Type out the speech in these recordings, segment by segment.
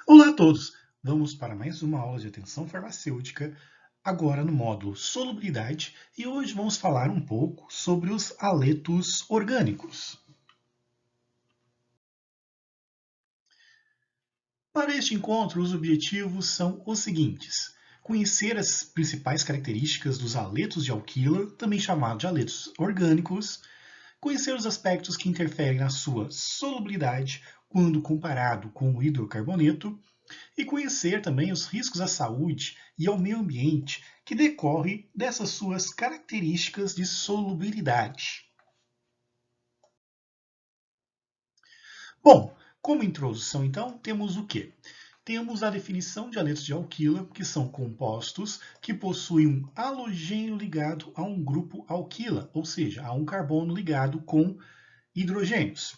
Olá a todos! Vamos para mais uma aula de atenção farmacêutica, agora no módulo solubilidade, e hoje vamos falar um pouco sobre os haletos orgânicos. Para este encontro, os objetivos são os seguintes: conhecer as principais características dos haletos de alquila, também chamados de haletos orgânicos, conhecer os aspectos que interferem na sua solubilidade quando comparado com o hidrocarboneto, e conhecer também os riscos à saúde e ao meio ambiente que decorrem dessas suas características de solubilidade. Bom, como introdução, então, temos o quê? Temos a definição de haletos de alquila, que são compostos que possuem um halogênio ligado a um grupo alquila, ou seja, a um carbono ligado com hidrogênios.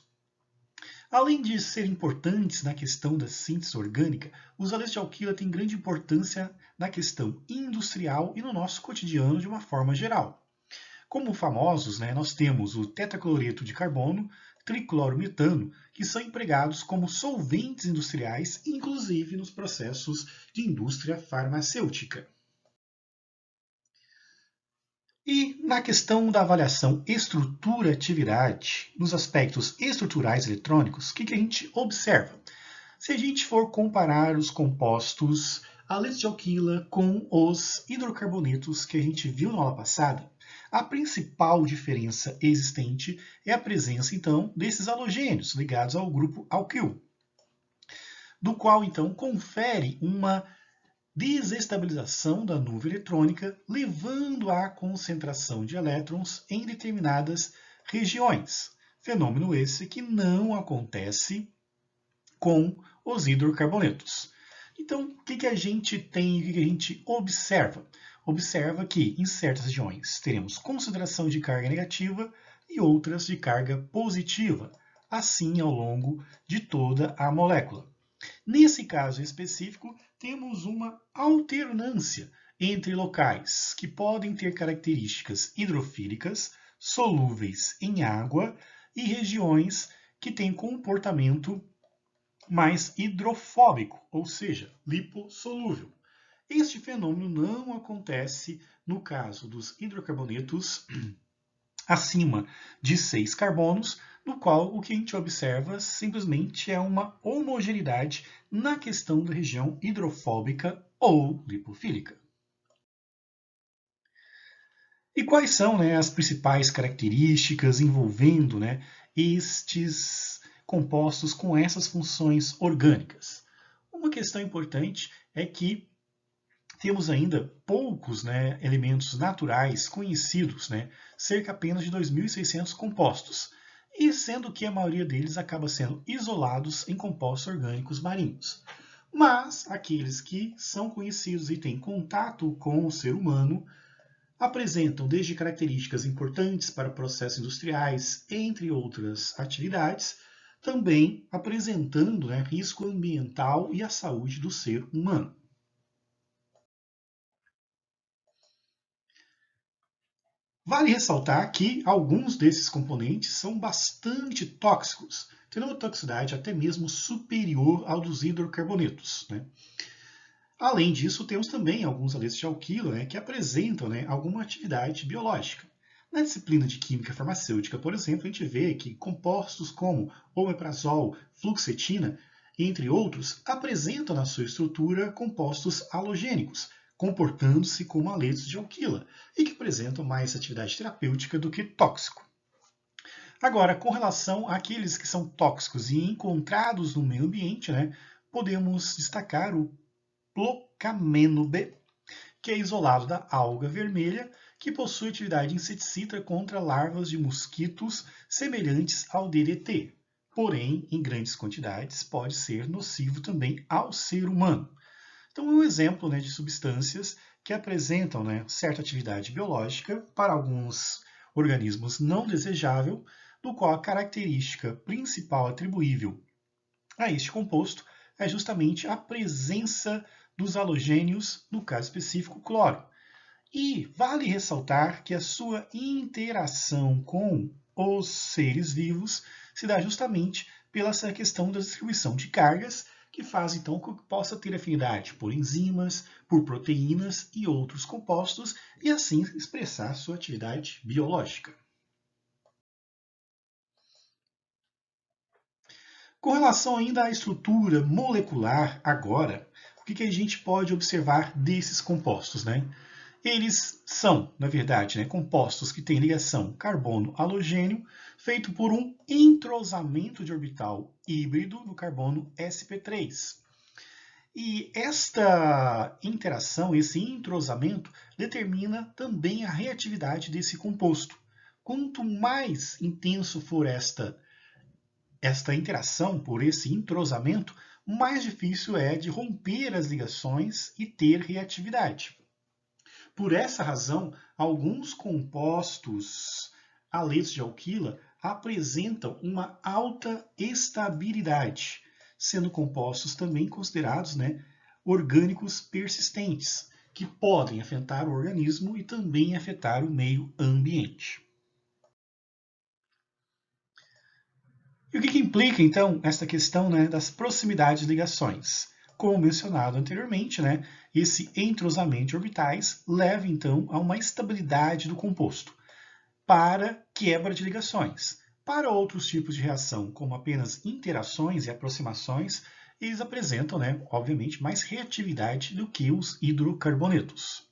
Além de serem importantes na questão da síntese orgânica, os haletos de alquila têm grande importância na questão industrial e no nosso cotidiano de uma forma geral. Como famosos, nós temos o tetracloreto de carbono, triclorometano, que são empregados como solventes industriais, inclusive nos processos de indústria farmacêutica. E na questão da avaliação estrutura-atividade, nos aspectos estruturais eletrônicos, o que a gente observa? Se a gente for comparar os compostos haletos de alquila com os hidrocarbonetos que a gente viu na aula passada, a principal diferença existente é a presença, então, desses halogênios ligados ao grupo alquil, do qual, então, confere uma desestabilização da nuvem eletrônica, levando à concentração de elétrons em determinadas regiões. Fenômeno esse que não acontece com os hidrocarbonetos. Então, o que a gente tem, o que a gente observa? Observa que em certas regiões teremos concentração de carga negativa e outras de carga positiva, assim ao longo de toda a molécula. Nesse caso específico, temos uma alternância entre locais que podem ter características hidrofílicas, solúveis em água, e regiões que têm comportamento mais hidrofóbico, ou seja, lipossolúvel. Este fenômeno não acontece no caso dos hidrocarbonetos acima de 6 carbonos, no qual o que a gente observa simplesmente é uma homogeneidade na questão da região hidrofóbica ou lipofílica. E quais são as principais características envolvendo estes compostos com essas funções orgânicas? Uma questão importante é que temos ainda poucos elementos naturais conhecidos, cerca apenas de 2.600 compostos, e sendo que a maioria deles acaba sendo isolados em compostos orgânicos marinhos. Mas aqueles que são conhecidos e têm contato com o ser humano apresentam desde características importantes para processos industriais, entre outras atividades, também apresentando risco ambiental e à saúde do ser humano. Vale ressaltar que alguns desses componentes são bastante tóxicos, tendo uma toxicidade até mesmo superior ao dos hidrocarbonetos. Além disso, temos também alguns haletos de alquila que apresentam alguma atividade biológica. Na disciplina de química farmacêutica, por exemplo, a gente vê que compostos como omeprazol, fluoxetina, entre outros, apresentam na sua estrutura compostos halogênicos, comportando-se como haletos de alquila e que apresentam mais atividade terapêutica do que tóxico. Agora, com relação àqueles que são tóxicos e encontrados no meio ambiente, podemos destacar o Plocameno B, que é isolado da alga vermelha, que possui atividade inseticida contra larvas de mosquitos semelhantes ao DDT. Porém, em grandes quantidades, pode ser nocivo também ao ser humano. Então, é um exemplo de substâncias que apresentam certa atividade biológica para alguns organismos não desejável, do qual a característica principal atribuível a este composto é justamente a presença dos halogênios, no caso específico, cloro. E vale ressaltar que a sua interação com os seres vivos se dá justamente pela essa questão da distribuição de cargas, que faz então com que possa ter afinidade por enzimas, por proteínas e outros compostos e assim expressar sua atividade biológica. Com relação ainda à estrutura molecular agora, o que a gente pode observar desses compostos, né? Eles são, na verdade, compostos que têm ligação carbono-halogênio, feito por um entrosamento de orbital híbrido no carbono sp3. E esta interação, esse entrosamento, determina também a reatividade desse composto. Quanto mais intenso for esta interação, por esse entrosamento, mais difícil é de romper as ligações e ter reatividade. Por essa razão, alguns compostos aletos de alquila apresentam uma alta estabilidade, sendo compostos também considerados orgânicos persistentes, que podem afetar o organismo e também afetar o meio ambiente. E o que implica, então, essa questão das proximidades de ligações? Como mencionado anteriormente, esse entrosamento de orbitais leva, então, a uma estabilidade do composto para quebra de ligações. Para outros tipos de reação, como apenas interações e aproximações, eles apresentam, obviamente, mais reatividade do que os hidrocarbonetos.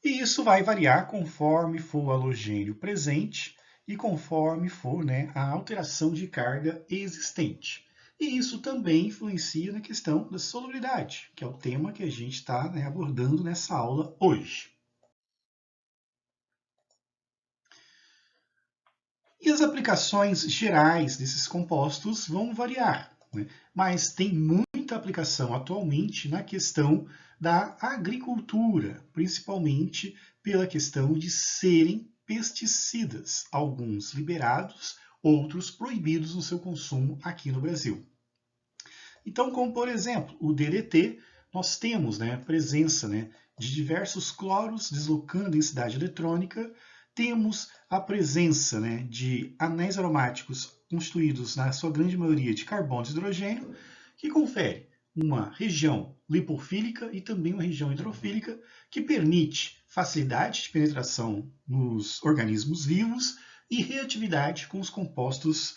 E isso vai variar conforme for o halogênio presente e conforme for a alteração de carga existente. E isso também influencia na questão da solubilidade, que é o tema que a gente está abordando nessa aula hoje. E as aplicações gerais desses compostos vão variar, mas tem muita aplicação atualmente na questão da agricultura, principalmente pela questão de serem pesticidas, alguns liberados, outros proibidos no seu consumo aqui no Brasil. Então, como por exemplo, o DDT, nós temos a presença de diversos cloros deslocando a densidade eletrônica, temos a presença de anéis aromáticos constituídos, na sua grande maioria, de carbono e hidrogênio, que confere uma região lipofílica e também uma região hidrofílica, que permite facilidade de penetração nos organismos vivos e reatividade com os compostos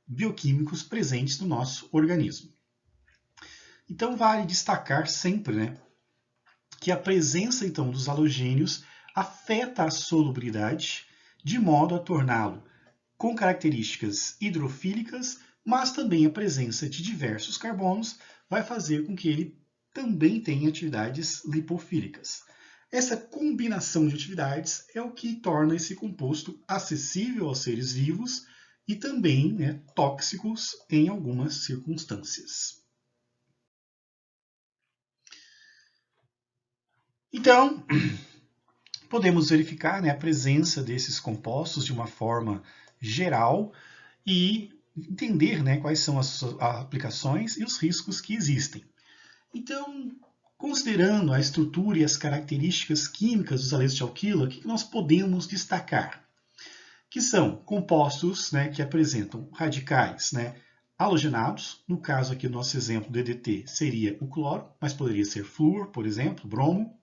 bioquímicos presentes no nosso organismo. Então, vale destacar sempre que a presença então dos halogênios afeta a solubilidade de modo a torná-lo com características hidrofílicas, mas também a presença de diversos carbonos vai fazer com que ele também tenha atividades lipofílicas. Essa combinação de atividades é o que torna esse composto acessível aos seres vivos e também tóxicos em algumas circunstâncias. Então, podemos verificar a presença desses compostos de uma forma geral e entender quais são as aplicações e os riscos que existem. Então, considerando a estrutura e as características químicas dos aletos de alquila, o que nós podemos destacar? Que são compostos que apresentam radicais halogenados, no caso aqui do nosso exemplo DDT seria o cloro, mas poderia ser flúor, por exemplo, bromo.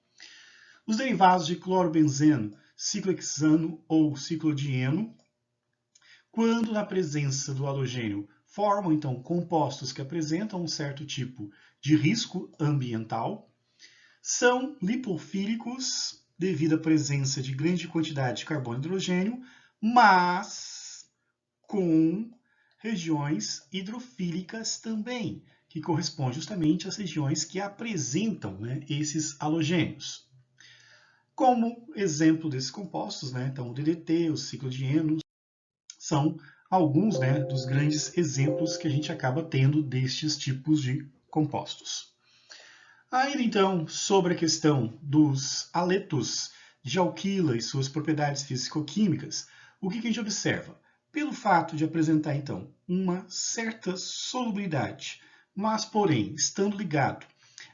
Os derivados de clorobenzeno, ciclohexano ou ciclodieno, quando na presença do halogênio formam então compostos que apresentam um certo tipo de risco ambiental, são lipofílicos devido à presença de grande quantidade de carbono e hidrogênio, mas com regiões hidrofílicas também, que correspondem justamente às regiões que apresentam esses halogênios. Como exemplo desses compostos, então o DDT, o ciclodieno, são alguns dos grandes exemplos que a gente acaba tendo destes tipos de compostos. Ainda então, sobre a questão dos aletos de alquila e suas propriedades físico-químicas, o que a gente observa? Pelo fato de apresentar então uma certa solubilidade, mas porém estando ligado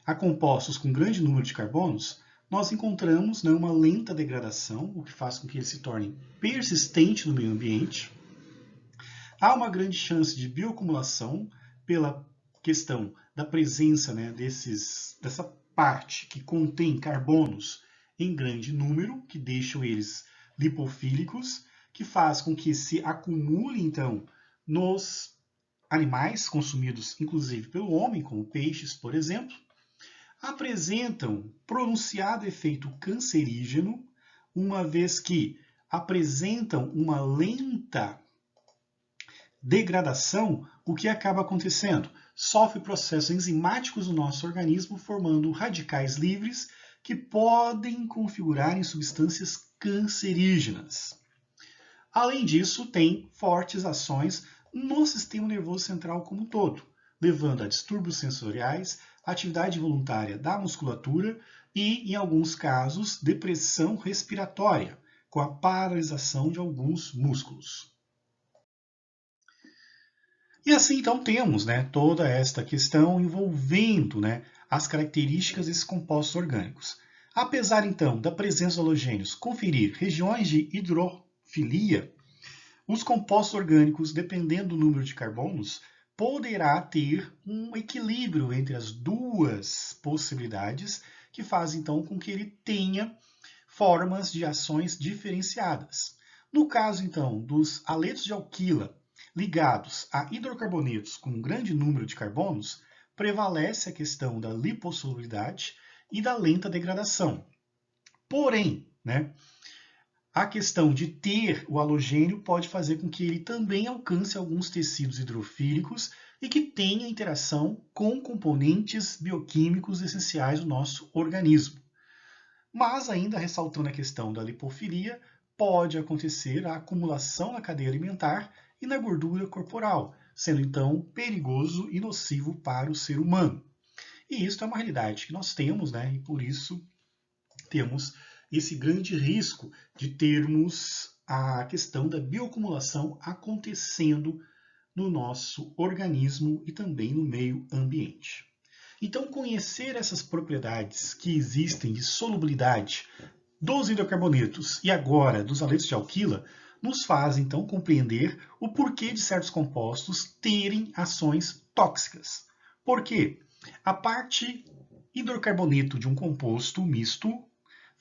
a compostos com grande número de carbonos, nós encontramos uma lenta degradação, o que faz com que ele se torne persistente no meio ambiente. Há uma grande chance de bioacumulação pela questão da presença, né, dessa parte que contém carbonos em grande número, que deixam eles lipofílicos, que faz com que se acumule, então, nos animais consumidos, inclusive pelo homem, como peixes, por exemplo, apresentam pronunciado efeito cancerígeno, uma vez que apresentam uma lenta degradação, o que acaba acontecendo? Sofre processos enzimáticos no nosso organismo, formando radicais livres que podem configurar em substâncias cancerígenas. Além disso, tem fortes ações no sistema nervoso central como um todo, levando a distúrbios sensoriais, atividade voluntária da musculatura e, em alguns casos, depressão respiratória, com a paralisação de alguns músculos. E assim, então, temos, né, toda esta questão envolvendo, né, as características desses compostos orgânicos. Apesar, então, da presença dos halogênios conferir regiões de hidrofilia, os compostos orgânicos, dependendo do número de carbonos, poderá ter um equilíbrio entre as duas possibilidades, que faz, então, com que ele tenha formas de ações diferenciadas. No caso, então, dos aletos de alquila ligados a hidrocarbonetos com um grande número de carbonos, prevalece a questão da lipossolubilidade e da lenta degradação. Porém, né, a questão de ter o halogênio pode fazer com que ele também alcance alguns tecidos hidrofílicos e que tenha interação com componentes bioquímicos essenciais do nosso organismo. Mas, ainda ressaltando a questão da lipofilia, pode acontecer a acumulação na cadeia alimentar e na gordura corporal, sendo então perigoso e nocivo para o ser humano. E isso é uma realidade que nós temos, né? E por isso temos esse grande risco de termos a questão da bioacumulação acontecendo no nosso organismo e também no meio ambiente. Então, conhecer essas propriedades que existem de solubilidade dos hidrocarbonetos e agora dos aletos de alquila nos faz, então, compreender o porquê de certos compostos terem ações tóxicas. Por quê? A parte hidrocarboneto de um composto misto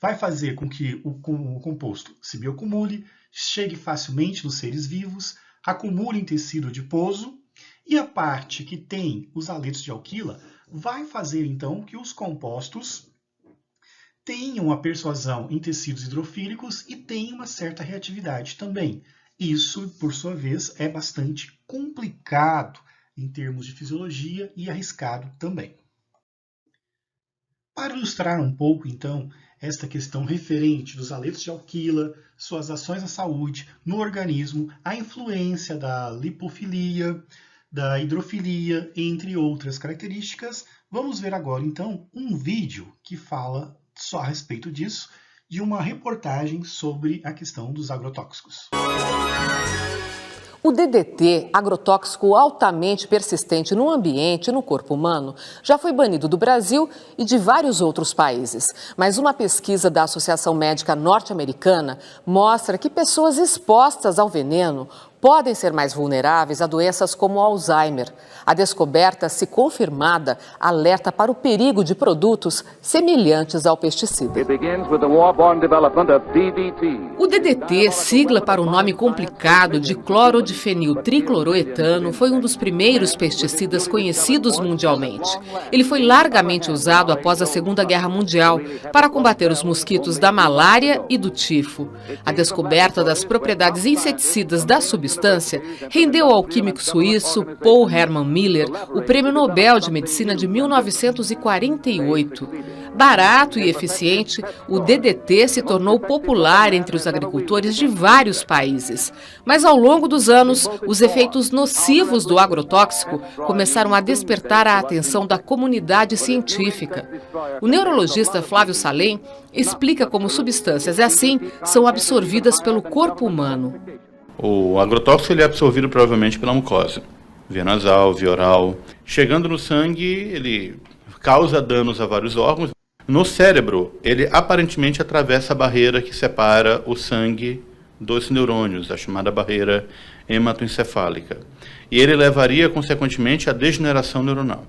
vai fazer com que o composto se bioacumule, chegue facilmente nos seres vivos, acumule em tecido adiposo, e a parte que tem os aletos de alquila vai fazer, então, que os compostos tenham a persuasão em tecidos hidrofílicos e tenham uma certa reatividade também. Isso, por sua vez, é bastante complicado em termos de fisiologia e arriscado também. Para ilustrar um pouco, então, esta questão referente dos aletos de alquila, suas ações na saúde, no organismo, a influência da lipofilia, da hidrofilia, entre outras características, vamos ver agora, então, um vídeo que fala só a respeito disso, de uma reportagem sobre a questão dos agrotóxicos. O DDT, agrotóxico altamente persistente no ambiente e no corpo humano, já foi banido do Brasil e de vários outros países. Mas uma pesquisa da Associação Médica Norte-Americana mostra que pessoas expostas ao veneno podem ser mais vulneráveis a doenças como Alzheimer. A descoberta, se confirmada, alerta para o perigo de produtos semelhantes ao pesticida. O DDT, sigla para o nome complicado de clorodifeniltricloroetano, foi um dos primeiros pesticidas conhecidos mundialmente. Ele foi largamente usado após a Segunda Guerra Mundial para combater os mosquitos da malária e do tifo. A descoberta das propriedades inseticidas da substância rendeu ao químico suíço Paul Hermann Miller o Prêmio Nobel de Medicina de 1948. Barato e eficiente, o DDT se tornou popular entre os agricultores de vários países. Mas ao longo dos anos, os efeitos nocivos do agrotóxico começaram a despertar a atenção da comunidade científica. O neurologista Flávio Salem explica como substâncias assim são absorvidas pelo corpo humano. O agrotóxico ele é absorvido provavelmente pela mucosa, via nasal, via oral. Chegando no sangue, ele causa danos a vários órgãos. No cérebro, ele aparentemente atravessa a barreira que separa o sangue dos neurônios, a chamada barreira hematoencefálica. E ele levaria, consequentemente, à degeneração neuronal.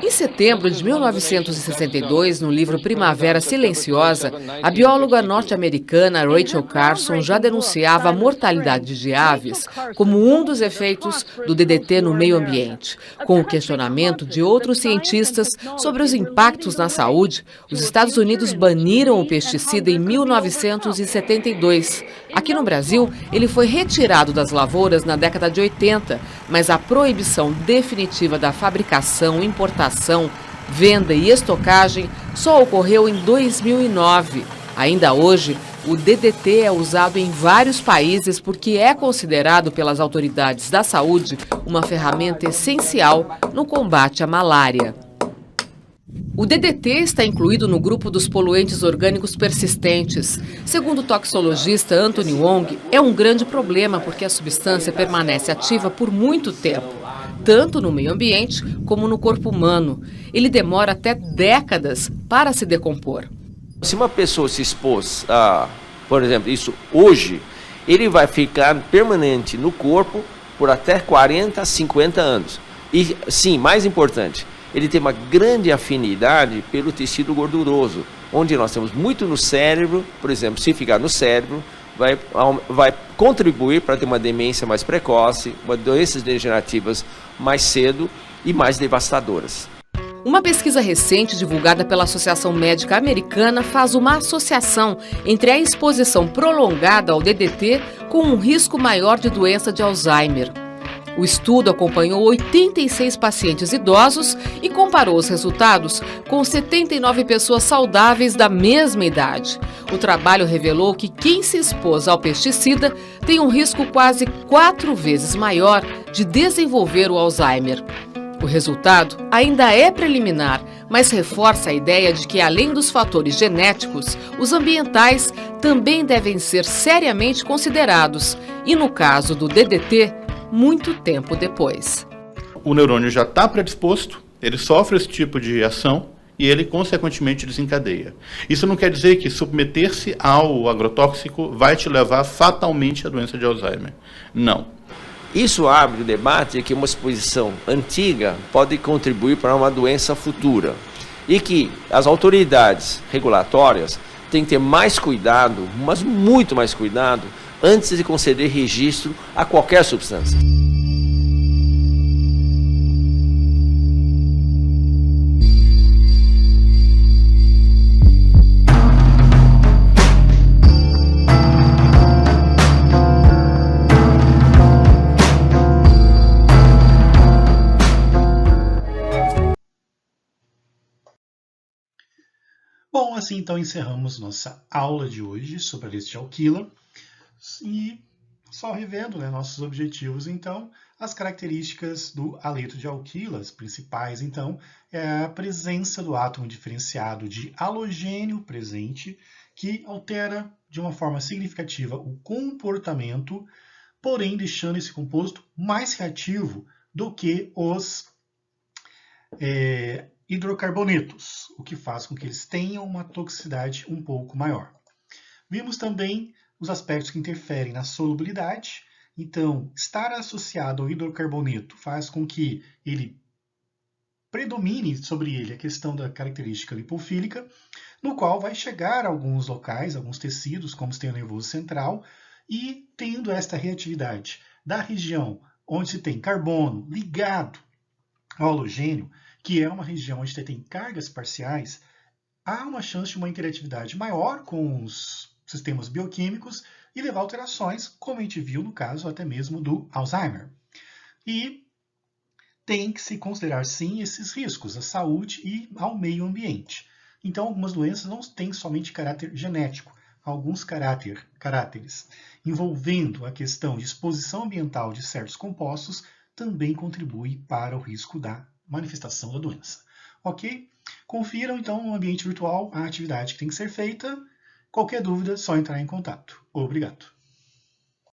Em setembro de 1962, no livro Primavera Silenciosa, a bióloga norte-americana Rachel Carson já denunciava a mortalidade de aves como um dos efeitos do DDT no meio ambiente. Com o questionamento de outros cientistas sobre os impactos na saúde, os Estados Unidos baniram o pesticida em 1972. Aqui no Brasil, ele foi retirado das lavouras na década de 80, mas a proibição definitiva da fabricação, importação, venda e estocagem só ocorreu em 2009. Ainda hoje, o DDT é usado em vários países porque é considerado pelas autoridades da saúde uma ferramenta essencial no combate à malária. O DDT está incluído no grupo dos poluentes orgânicos persistentes. Segundo o toxicologista Anthony Wong, é um grande problema porque a substância permanece ativa por muito tempo, tanto no meio ambiente como no corpo humano. Ele demora até décadas para se decompor. Se uma pessoa se expôs a, por exemplo, isso hoje, ele vai ficar permanente no corpo por até 40 a 50 anos. E sim, mais importante, ele tem uma grande afinidade pelo tecido gorduroso, onde nós temos muito no cérebro. Por exemplo, se ficar no cérebro, vai contribuir para ter uma demência mais precoce, doenças degenerativas mais cedo e mais devastadoras. Uma pesquisa recente divulgada pela Associação Médica Americana faz uma associação entre a exposição prolongada ao DDT com um risco maior de doença de Alzheimer. O estudo acompanhou 86 pacientes idosos e comparou os resultados com 79 pessoas saudáveis da mesma idade. O trabalho revelou que quem se expôs ao pesticida tem um risco quase 4 vezes maior de desenvolver o Alzheimer. O resultado ainda é preliminar, mas reforça a ideia de que, além dos fatores genéticos, os ambientais também devem ser seriamente considerados e, no caso do DDT, muito tempo depois. O neurônio já está predisposto, ele sofre esse tipo de ação e ele, consequentemente, desencadeia. Isso não quer dizer que submeter-se ao agrotóxico vai te levar fatalmente à doença de Alzheimer. Não. Isso abre o debate que uma exposição antiga pode contribuir para uma doença futura e que as autoridades regulatórias têm que ter mais cuidado, mas muito mais cuidado, antes de conceder registro a qualquer substância. Bom, assim então encerramos nossa aula de hoje sobre a Legionella. E só revendo, nossos objetivos, então, as características do haleto de alquila, as principais, então, é a presença do átomo diferenciado de halogênio presente, que altera de uma forma significativa o comportamento, porém deixando esse composto mais reativo do que os hidrocarbonetos, o que faz com que eles tenham uma toxicidade um pouco maior. Vimos também os aspectos que interferem na solubilidade. Então, estar associado ao hidrocarboneto faz com que ele predomine sobre ele a questão da característica lipofílica, no qual vai chegar a alguns locais, alguns tecidos, como o sistema nervoso central, e tendo esta reatividade da região onde se tem carbono ligado ao halogênio, que é uma região onde você tem cargas parciais, há uma chance de uma interatividade maior com os sistemas bioquímicos e levar alterações, como a gente viu no caso até mesmo do Alzheimer. E tem que se considerar sim esses riscos à saúde e ao meio ambiente. Então algumas doenças não têm somente caráter genético, alguns caráteres envolvendo a questão de exposição ambiental de certos compostos também contribui para o risco da manifestação da doença. Ok? Confiram então no ambiente virtual a atividade que tem que ser feita. Qualquer dúvida, é só entrar em contato. Obrigado.